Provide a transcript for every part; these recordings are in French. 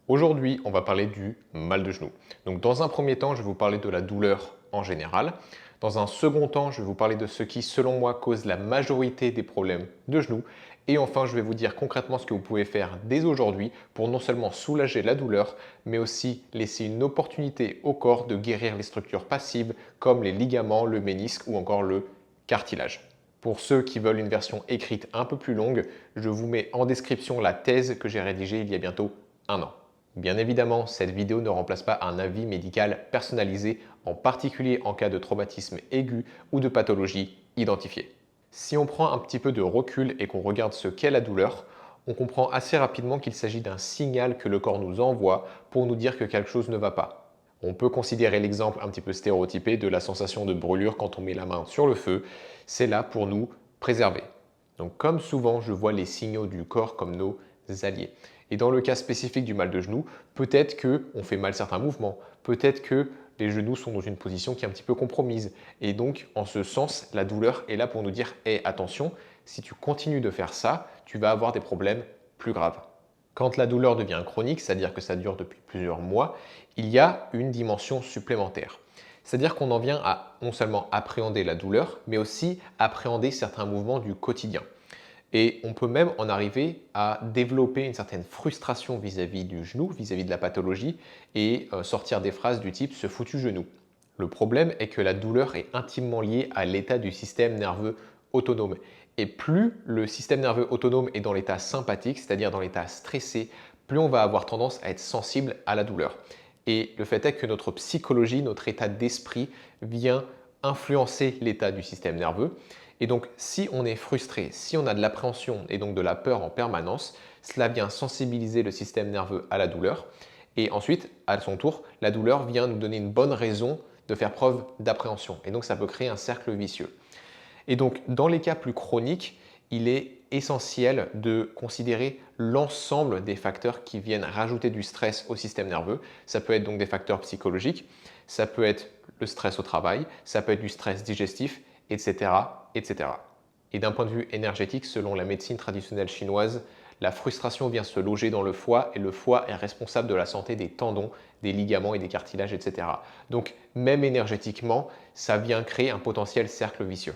Aujourd'hui, on va parler du mal de genou. Donc, dans un premier temps, je vais vous parler de la douleur en général. Dans un second temps, je vais vous parler de ce qui, selon moi, cause la majorité des problèmes de genoux. Et enfin, je vais vous dire concrètement ce que vous pouvez faire dès aujourd'hui pour non seulement soulager la douleur, mais aussi laisser une opportunité au corps de guérir les structures passives comme les ligaments, le ménisque ou encore le cartilage. Pour ceux qui veulent une version écrite un peu plus longue, je vous mets en description la thèse que j'ai rédigée il y a bientôt un an. Bien évidemment, cette vidéo ne remplace pas un avis médical personnalisé, en particulier en cas de traumatisme aigu ou de pathologie identifiée. Si on prend un petit peu de recul et qu'on regarde ce qu'est la douleur, on comprend assez rapidement qu'il s'agit d'un signal que le corps nous envoie pour nous dire que quelque chose ne va pas. On peut considérer l'exemple un petit peu stéréotypé de la sensation de brûlure quand on met la main sur le feu. C'est là pour nous préserver. Donc comme souvent, je vois les signaux du corps comme nos alliés. Et dans le cas spécifique du mal de genou, peut-être qu'on fait mal certains mouvements, peut-être que les genoux sont dans une position qui est un petit peu compromise. Et donc, en ce sens, la douleur est là pour nous dire hey, attention, si tu continues de faire ça, tu vas avoir des problèmes plus graves. Quand la douleur devient chronique, c'est-à-dire que ça dure depuis plusieurs mois, il y a une dimension supplémentaire. C'est-à-dire qu'on en vient à non seulement appréhender la douleur, mais aussi appréhender certains mouvements du quotidien. Et on peut même en arriver à développer une certaine frustration vis-à-vis du genou, vis-à-vis de la pathologie, et sortir des phrases du type « ce foutu genou ». Le problème est que la douleur est intimement liée à l'état du système nerveux autonome. Et plus le système nerveux autonome est dans l'état sympathique, c'est-à-dire dans l'état stressé, plus on va avoir tendance à être sensible à la douleur. Et le fait est que notre psychologie, notre état d'esprit vient influencer l'état du système nerveux. Et donc, si on est frustré, si on a de l'appréhension et donc de la peur en permanence, cela vient sensibiliser le système nerveux à la douleur. Et ensuite, à son tour, la douleur vient nous donner une bonne raison de faire preuve d'appréhension. Et donc, ça peut créer un cercle vicieux. Et donc, dans les cas plus chroniques, il est essentiel de considérer l'ensemble des facteurs qui viennent rajouter du stress au système nerveux. Ça peut être donc des facteurs psychologiques, ça peut être le stress au travail, ça peut être du stress digestif, etc. etc. Et d'un point de vue énergétique, selon la médecine traditionnelle chinoise, la frustration vient se loger dans le foie et le foie est responsable de la santé des tendons, des ligaments et des cartilages, etc. Donc, même énergétiquement, ça vient créer un potentiel cercle vicieux.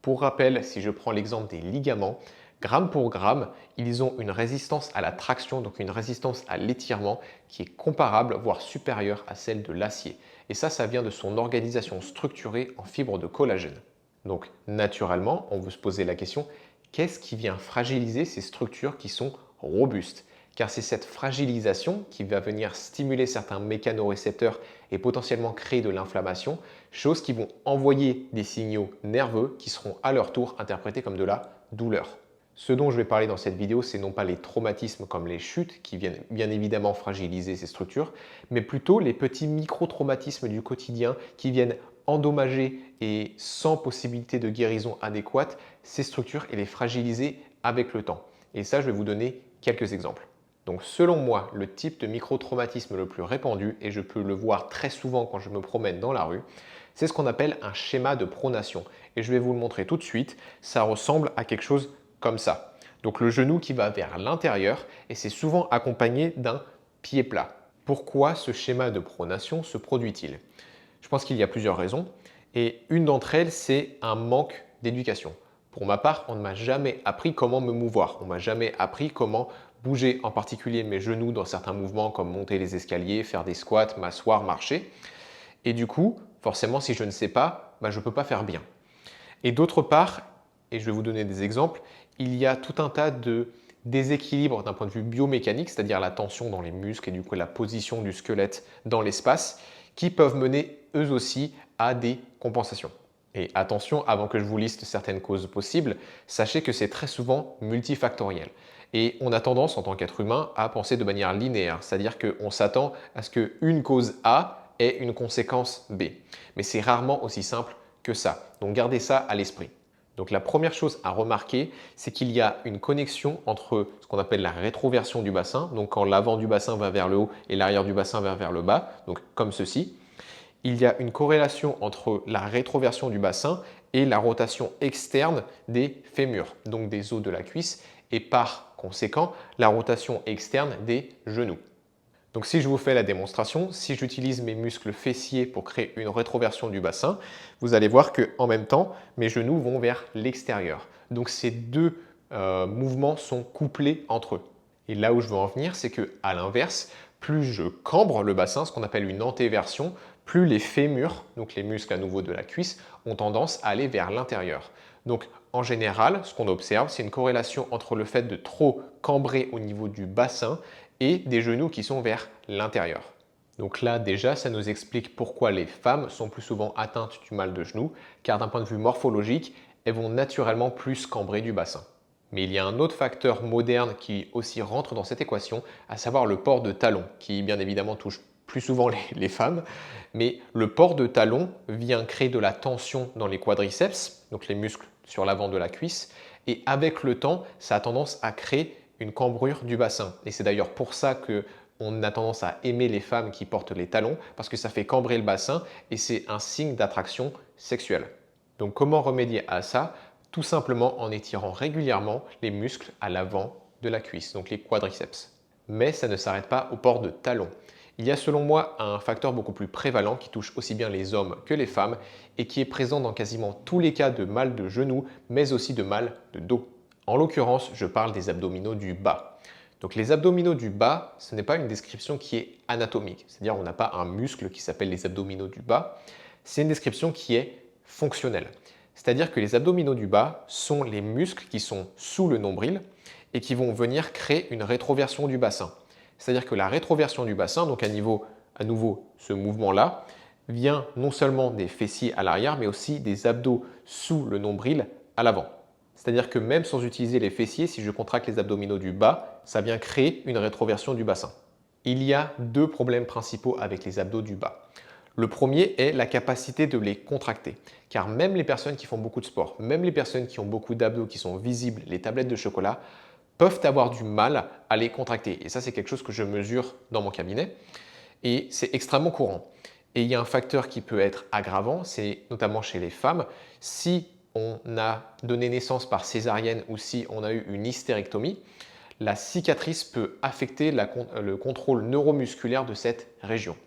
Pour rappel, si je prends l'exemple des ligaments, gramme pour gramme, ils ont une résistance à la traction, donc une résistance à l'étirement qui est comparable, voire supérieure à celle de l'acier. Et ça vient de son organisation structurée en fibres de collagène. Donc naturellement, on veut se poser la question, qu'est-ce qui vient fragiliser ces structures qui sont robustes? Car c'est cette fragilisation qui va venir stimuler certains mécanorécepteurs et potentiellement créer de l'inflammation, choses qui vont envoyer des signaux nerveux qui seront à leur tour interprétés comme de la douleur. Ce dont je vais parler dans cette vidéo, c'est non pas les traumatismes comme les chutes qui viennent bien évidemment fragiliser ces structures, mais plutôt les petits micro-traumatismes du quotidien qui viennent endommager et sans possibilité de guérison adéquate ces structures et les fragiliser avec le temps. Et ça, je vais vous donner quelques exemples. Donc selon moi, le type de micro-traumatisme le plus répandu, et je peux le voir très souvent quand je me promène dans la rue, c'est ce qu'on appelle un schéma de pronation. Et je vais vous le montrer tout de suite, ça ressemble à quelque chose comme ça. Donc le genou qui va vers l'intérieur et c'est souvent accompagné d'un pied plat. Pourquoi ce schéma de pronation se produit-il? Je pense qu'il y a plusieurs raisons et une d'entre elles, c'est un manque d'éducation. Pour ma part, on ne m'a jamais appris comment me mouvoir. On ne m'a jamais appris comment bouger en particulier mes genoux dans certains mouvements comme monter les escaliers, faire des squats, m'asseoir, marcher. Et du coup, forcément, si je ne sais pas, je ne peux pas faire bien. Et d'autre part, et je vais vous donner des exemples, il y a tout un tas de déséquilibres d'un point de vue biomécanique, c'est-à-dire la tension dans les muscles et du coup la position du squelette dans l'espace, qui peuvent mener eux aussi à des compensations. Et attention, avant que je vous liste certaines causes possibles, sachez que c'est très souvent multifactoriel. Et on a tendance en tant qu'être humain à penser de manière linéaire, c'est-à-dire qu'on s'attend à ce qu'une cause A ait une conséquence B. Mais c'est rarement aussi simple que ça. Donc gardez ça à l'esprit. Donc la première chose à remarquer, c'est qu'il y a une connexion entre ce qu'on appelle la rétroversion du bassin, donc quand l'avant du bassin va vers le haut et l'arrière du bassin va vers le bas, donc comme ceci. Il y a une corrélation entre la rétroversion du bassin et la rotation externe des fémurs, donc des os de la cuisse, et par conséquent, la rotation externe des genoux. Donc si je vous fais la démonstration, si j'utilise mes muscles fessiers pour créer une rétroversion du bassin, vous allez voir qu'en même temps, mes genoux vont vers l'extérieur. Donc ces deux mouvements sont couplés entre eux. Et là où je veux en venir, c'est qu'à l'inverse, plus je cambre le bassin, ce qu'on appelle une antéversion, plus les fémurs, donc les muscles à nouveau de la cuisse, ont tendance à aller vers l'intérieur. Donc en général, ce qu'on observe, c'est une corrélation entre le fait de trop cambrer au niveau du bassin et des genoux qui sont vers l'intérieur. Donc là déjà, ça nous explique pourquoi les femmes sont plus souvent atteintes du mal de genou, car d'un point de vue morphologique, elles vont naturellement plus cambrer du bassin. Mais il y a un autre facteur moderne qui aussi rentre dans cette équation, à savoir le port de talons, qui bien évidemment touche plus souvent les femmes. Mais le port de talons vient créer de la tension dans les quadriceps, donc les muscles sur l'avant de la cuisse, et avec le temps, ça a tendance à créer une cambrure du bassin. Et c'est d'ailleurs pour ça qu'on a tendance à aimer les femmes qui portent les talons, parce que ça fait cambrer le bassin et c'est un signe d'attraction sexuelle. Donc comment remédier à ça? Tout simplement en étirant régulièrement les muscles à l'avant de la cuisse, donc les quadriceps. Mais ça ne s'arrête pas au port de talons. Il y a selon moi un facteur beaucoup plus prévalent qui touche aussi bien les hommes que les femmes et qui est présent dans quasiment tous les cas de mal de genou, mais aussi de mal de dos. En l'occurrence, je parle des abdominaux du bas. Donc les abdominaux du bas, ce n'est pas une description qui est anatomique, c'est-à-dire on n'a pas un muscle qui s'appelle les abdominaux du bas, c'est une description qui est fonctionnelle. C'est-à-dire que les abdominaux du bas sont les muscles qui sont sous le nombril et qui vont venir créer une rétroversion du bassin. C'est-à-dire que la rétroversion du bassin, donc à nouveau ce mouvement-là, vient non seulement des fessiers à l'arrière, mais aussi des abdos sous le nombril à l'avant. C'est-à-dire que même sans utiliser les fessiers, si je contracte les abdominaux du bas, ça vient créer une rétroversion du bassin. Il y a deux problèmes principaux avec les abdos du bas. Le premier est la capacité de les contracter, car même les personnes qui font beaucoup de sport, même les personnes qui ont beaucoup d'abdos qui sont visibles, les tablettes de chocolat, peuvent avoir du mal à les contracter. Et ça, c'est quelque chose que je mesure dans mon cabinet et c'est extrêmement courant. Et il y a un facteur qui peut être aggravant, c'est notamment chez les femmes. Si on a donné naissance par césarienne ou si on a eu une hystérectomie, la cicatrice peut affecter le contrôle neuromusculaire de cette région.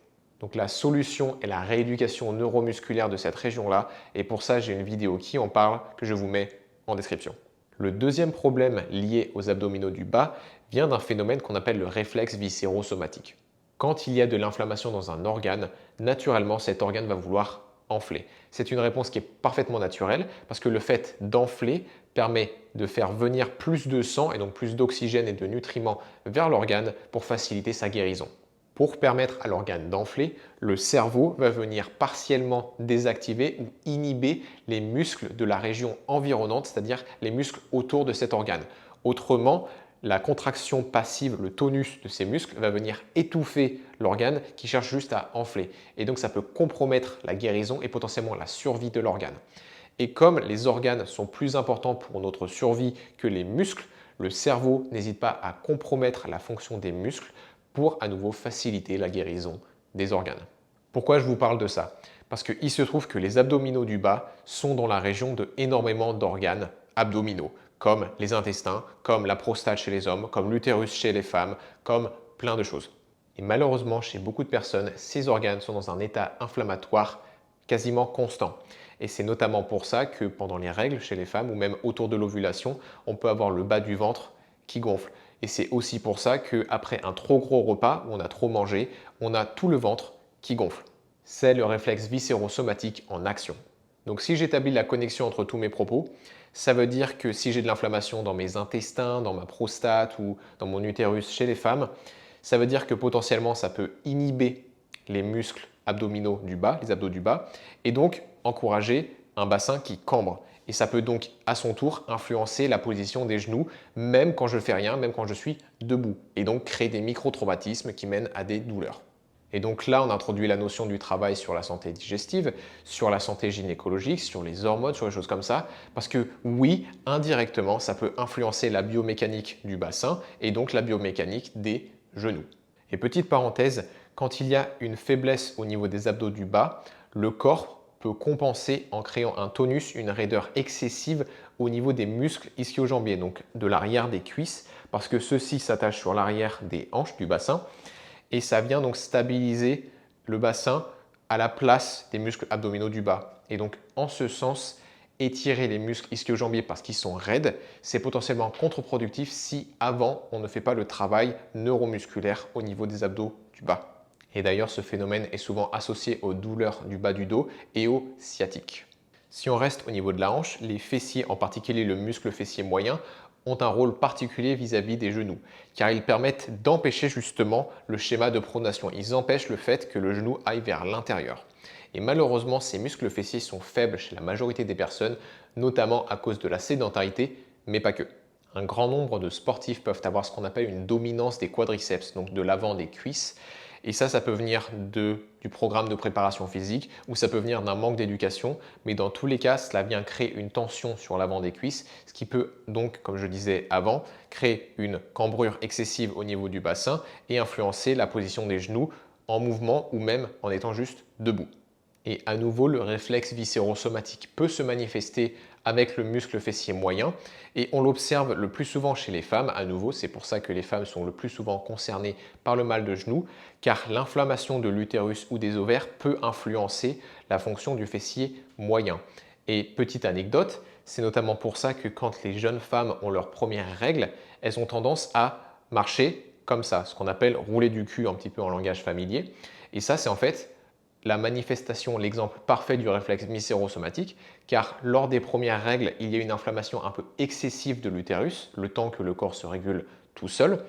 Donc la solution est la rééducation neuromusculaire de cette région-là et pour ça j'ai une vidéo qui en parle que je vous mets en description. Le deuxième problème lié aux abdominaux du bas vient d'un phénomène qu'on appelle le réflexe viscérosomatique. Quand il y a de l'inflammation dans un organe, naturellement cet organe va vouloir enfler. C'est une réponse qui est parfaitement naturelle parce que le fait d'enfler permet de faire venir plus de sang et donc plus d'oxygène et de nutriments vers l'organe pour faciliter sa guérison. Pour permettre à l'organe d'enfler, le cerveau va venir partiellement désactiver ou inhiber les muscles de la région environnante, c'est-à-dire les muscles autour de cet organe. Autrement, la contraction passive, le tonus de ces muscles va venir étouffer l'organe qui cherche juste à enfler. Et donc ça peut compromettre la guérison et potentiellement la survie de l'organe. Et comme les organes sont plus importants pour notre survie que les muscles, le cerveau n'hésite pas à compromettre la fonction des muscles pour à nouveau faciliter la guérison des organes. Pourquoi je vous parle de ça? Parce qu'il se trouve que les abdominaux du bas sont dans la région de énormément d'organes abdominaux, comme les intestins, comme la prostate chez les hommes, comme l'utérus chez les femmes, comme plein de choses. Et malheureusement, chez beaucoup de personnes, ces organes sont dans un état inflammatoire quasiment constant. Et c'est notamment pour ça que pendant les règles chez les femmes ou même autour de l'ovulation, on peut avoir le bas du ventre qui gonfle. Et c'est aussi pour ça qu'après un trop gros repas où on a trop mangé, on a tout le ventre qui gonfle. C'est le réflexe viscérosomatique en action. Donc si j'établis la connexion entre tous mes propos, ça veut dire que si j'ai de l'inflammation dans mes intestins, dans ma prostate ou dans mon utérus chez les femmes, ça veut dire que potentiellement ça peut inhiber les muscles abdominaux du bas, les abdos du bas, et donc encourager un bassin qui cambre. Et ça peut donc à son tour influencer la position des genoux, même quand je ne fais rien, même quand je suis debout, et donc créer des micro-traumatismes qui mènent à des douleurs. Et donc là, on introduit la notion du travail sur la santé digestive, sur la santé gynécologique, sur les hormones, sur les choses comme ça, parce que oui, indirectement, ça peut influencer la biomécanique du bassin et donc la biomécanique des genoux. Et petite parenthèse, quand il y a une faiblesse au niveau des abdos du bas, le corps peut compenser en créant un tonus, une raideur excessive au niveau des muscles ischio-jambiers, donc de l'arrière des cuisses, parce que ceux-ci s'attachent sur l'arrière des hanches du bassin. et ça vient donc stabiliser le bassin à la place des muscles abdominaux du bas. Et donc en ce sens, étirer les muscles ischio-jambiers parce qu'ils sont raides, c'est potentiellement contre-productif si avant on ne fait pas le travail neuromusculaire au niveau des abdos du bas. Et d'ailleurs, ce phénomène est souvent associé aux douleurs du bas du dos et aux sciatiques. Si on reste au niveau de la hanche, les fessiers, en particulier le muscle fessier moyen, ont un rôle particulier vis-à-vis des genoux, car ils permettent d'empêcher justement le schéma de pronation. Ils empêchent le fait que le genou aille vers l'intérieur. Et malheureusement, ces muscles fessiers sont faibles chez la majorité des personnes, notamment à cause de la sédentarité, mais pas que. Un grand nombre de sportifs peuvent avoir ce qu'on appelle une dominance des quadriceps, donc de l'avant des cuisses. Et ça peut venir du programme de préparation physique ou ça peut venir d'un manque d'éducation. Mais dans tous les cas, cela vient créer une tension sur l'avant des cuisses, ce qui peut donc, comme je disais avant, créer une cambrure excessive au niveau du bassin et influencer la position des genoux en mouvement ou même en étant juste debout. Et à nouveau, le réflexe viscérosomatique peut se manifester avec le muscle fessier moyen et on l'observe le plus souvent chez les femmes. À nouveau, c'est pour ça que les femmes sont le plus souvent concernées par le mal de genou, car l'inflammation de l'utérus ou des ovaires peut influencer la fonction du fessier moyen. Et petite anecdote, c'est notamment pour ça que quand les jeunes femmes ont leurs premières règles, elles ont tendance à marcher comme ça, ce qu'on appelle rouler du cul un petit peu en langage familier. Et ça, c'est en fait la manifestation, l'exemple parfait du réflexe viscérosomatique, car lors des premières règles, il y a une inflammation un peu excessive de l'utérus, le temps que le corps se régule tout seul,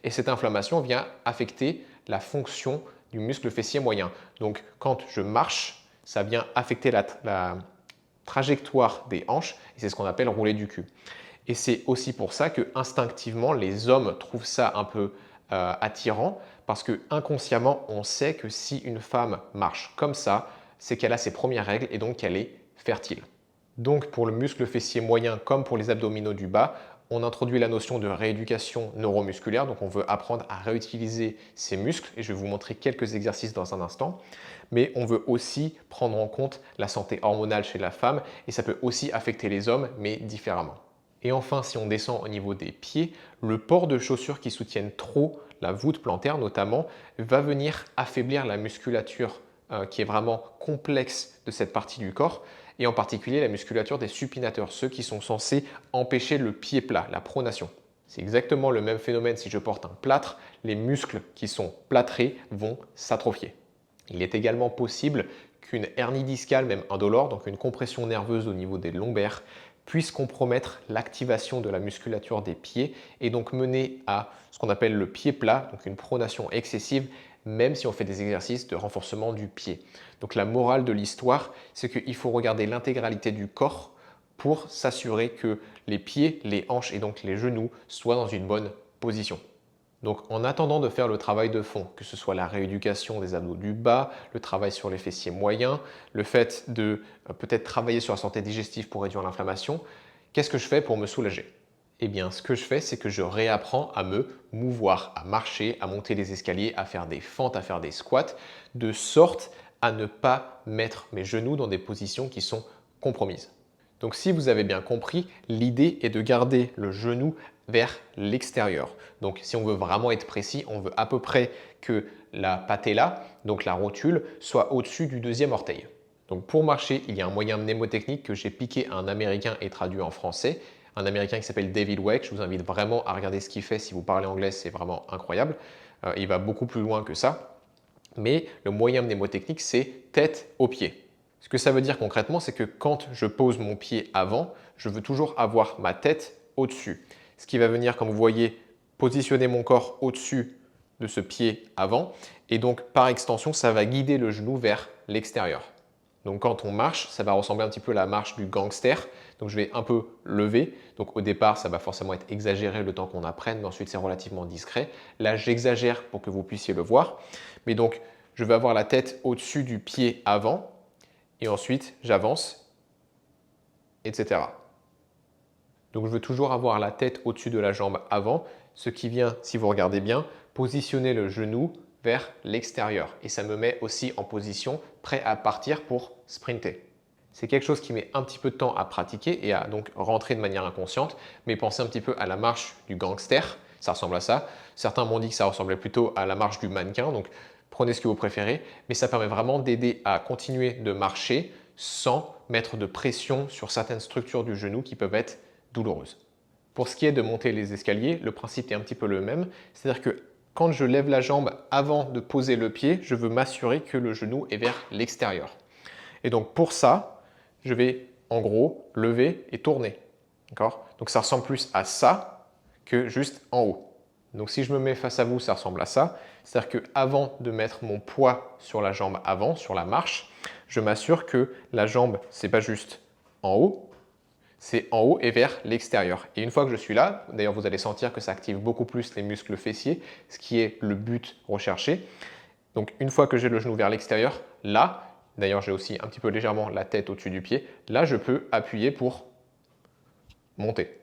et cette inflammation vient affecter la fonction du muscle fessier moyen. Donc quand je marche, ça vient affecter la trajectoire des hanches, et c'est ce qu'on appelle rouler du cul. Et c'est aussi pour ça que instinctivement, les hommes trouvent ça un peu attirant, parce que inconsciemment, on sait que si une femme marche comme ça, c'est qu'elle a ses premières règles et donc qu'elle est fertile. Donc pour le muscle fessier moyen comme pour les abdominaux du bas, on introduit la notion de rééducation neuromusculaire, donc on veut apprendre à réutiliser ces muscles, et je vais vous montrer quelques exercices dans un instant, mais on veut aussi prendre en compte la santé hormonale chez la femme, et ça peut aussi affecter les hommes, mais différemment. Et enfin, si on descend au niveau des pieds, le port de chaussures qui soutiennent trop la voûte plantaire notamment, va venir affaiblir la musculature qui est vraiment complexe de cette partie du corps, et en particulier la musculature des supinateurs, ceux qui sont censés empêcher le pied plat, la pronation. C'est exactement le même phénomène si je porte un plâtre, les muscles qui sont plâtrés vont s'atrophier. Il est également possible qu'une hernie discale, même indolore, donc une compression nerveuse au niveau des lombaires, puisse compromettre l'activation de la musculature des pieds et donc mener à ce qu'on appelle le pied plat, donc une pronation excessive, même si on fait des exercices de renforcement du pied. Donc la morale de l'histoire, c'est qu'il faut regarder l'intégralité du corps pour s'assurer que les pieds, les hanches et donc les genoux soient dans une bonne position. Donc en attendant de faire le travail de fond, que ce soit la rééducation des abdos du bas, le travail sur les fessiers moyens, le fait de peut-être travailler sur la santé digestive pour réduire l'inflammation, qu'est-ce que je fais pour me soulager? Eh bien, ce que je fais, c'est que je réapprends à me mouvoir, à marcher, à monter les escaliers, à faire des fentes, à faire des squats, de sorte à ne pas mettre mes genoux dans des positions qui sont compromises. Donc si vous avez bien compris, l'idée est de garder le genou vers l'extérieur. Donc si on veut vraiment être précis, on veut à peu près que la patella, donc la rotule, soit au-dessus du deuxième orteil. Donc pour marcher, il y a un moyen mnémotechnique que j'ai piqué à un Américain et traduit en français. Un Américain qui s'appelle David Weck. Je vous invite vraiment à regarder ce qu'il fait. Si vous parlez anglais, c'est vraiment incroyable. Il va beaucoup plus loin que ça. Mais le moyen mnémotechnique, c'est tête aux pieds. Ce que ça veut dire concrètement, c'est que quand je pose mon pied avant, je veux toujours avoir ma tête au-dessus. Ce qui va venir, comme vous voyez, positionner mon corps au-dessus de ce pied avant. Et donc, par extension, ça va guider le genou vers l'extérieur. Donc, quand on marche, ça va ressembler un petit peu à la marche du gangster. Donc, je vais un peu lever. Donc, au départ, ça va forcément être exagéré le temps qu'on apprenne, mais ensuite, c'est relativement discret. Là, j'exagère pour que vous puissiez le voir. Mais donc, je vais avoir la tête au-dessus du pied avant. Et ensuite, j'avance, etc. Donc, je veux toujours avoir la tête au-dessus de la jambe avant, ce qui vient, si vous regardez bien, positionner le genou vers l'extérieur. Et ça me met aussi en position prêt à partir pour sprinter. C'est quelque chose qui met un petit peu de temps à pratiquer et à donc rentrer de manière inconsciente, mais pensez un petit peu à la marche du gangster, ça ressemble à ça. Certains m'ont dit que ça ressemblait plutôt à la marche du mannequin, donc prenez ce que vous préférez, mais ça permet vraiment d'aider à continuer de marcher sans mettre de pression sur certaines structures du genou qui peuvent être douloureuses. Pour ce qui est de monter les escaliers, le principe est un petit peu le même, c'est-à-dire que quand je lève la jambe avant de poser le pied, je veux m'assurer que le genou est vers l'extérieur. Et donc pour ça, je vais en gros lever et tourner. Donc ça ressemble plus à ça que juste en haut. Donc si je me mets face à vous, ça ressemble à ça. C'est-à-dire qu'avant de mettre mon poids sur la jambe avant, sur la marche, je m'assure que la jambe, ce n'est pas juste en haut, c'est en haut et vers l'extérieur. Et une fois que je suis là, d'ailleurs vous allez sentir que ça active beaucoup plus les muscles fessiers, ce qui est le but recherché. Donc une fois que j'ai le genou vers l'extérieur, là, d'ailleurs j'ai aussi un petit peu légèrement la tête au-dessus du pied, là je peux appuyer pour monter.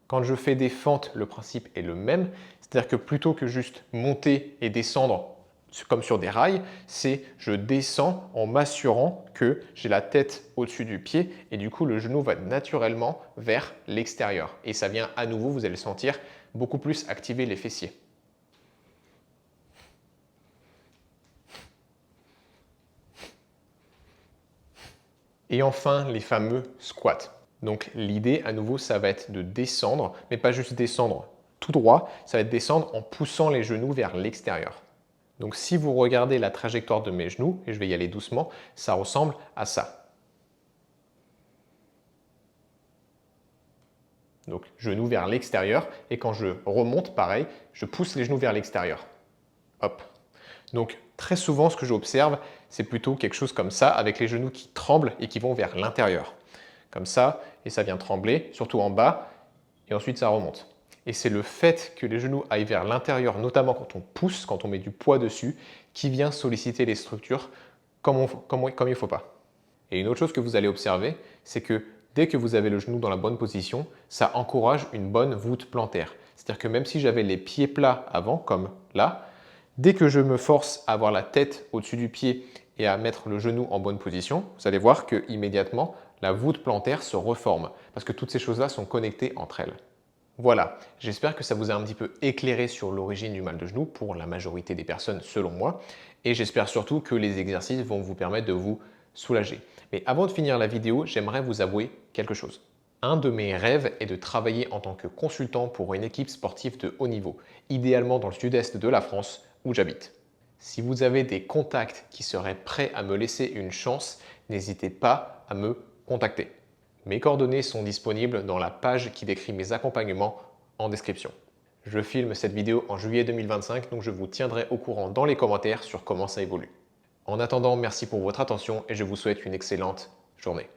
Quand je fais des fentes, le principe est le même, c'est-à-dire que plutôt que juste monter et descendre comme sur des rails, c'est je descends en m'assurant que j'ai la tête au-dessus du pied et du coup le genou va naturellement vers l'extérieur. Et ça vient à nouveau, vous allez sentir, beaucoup plus activer les fessiers. Et enfin, les fameux squats. Donc l'idée à nouveau, ça va être de descendre, mais pas juste descendre tout droit, ça va être descendre en poussant les genoux vers l'extérieur. Donc si vous regardez la trajectoire de mes genoux, et je vais y aller doucement, ça ressemble à ça. Donc genoux vers l'extérieur, et quand je remonte, pareil, je pousse les genoux vers l'extérieur. Hop. Donc très souvent, ce que j'observe, c'est plutôt quelque chose comme ça, avec les genoux qui tremblent et qui vont vers l'intérieur. Comme ça, et ça vient trembler, surtout en bas, et ensuite ça remonte. Et c'est le fait que les genoux aillent vers l'intérieur, notamment quand on pousse, quand on met du poids dessus, qui vient solliciter les structures comme il ne faut pas. Et une autre chose que vous allez observer, c'est que dès que vous avez le genou dans la bonne position, ça encourage une bonne voûte plantaire. C'est-à-dire que même si j'avais les pieds plats avant, comme là, dès que je me force à avoir la tête au-dessus du pied et à mettre le genou en bonne position, vous allez voir que immédiatement la voûte plantaire se reforme parce que toutes ces choses-là sont connectées entre elles. Voilà, j'espère que ça vous a un petit peu éclairé sur l'origine du mal de genou pour la majorité des personnes selon moi et j'espère surtout que les exercices vont vous permettre de vous soulager. Mais avant de finir la vidéo, j'aimerais vous avouer quelque chose. Un de mes rêves est de travailler en tant que consultant pour une équipe sportive de haut niveau, idéalement dans le sud-est de la France où j'habite. Si vous avez des contacts qui seraient prêts à me laisser une chance, n'hésitez pas à me contacter. Mes coordonnées sont disponibles dans la page qui décrit mes accompagnements en description. Je filme cette vidéo en juillet 2025, donc je vous tiendrai au courant dans les commentaires sur comment ça évolue. En attendant, merci pour votre attention et je vous souhaite une excellente journée.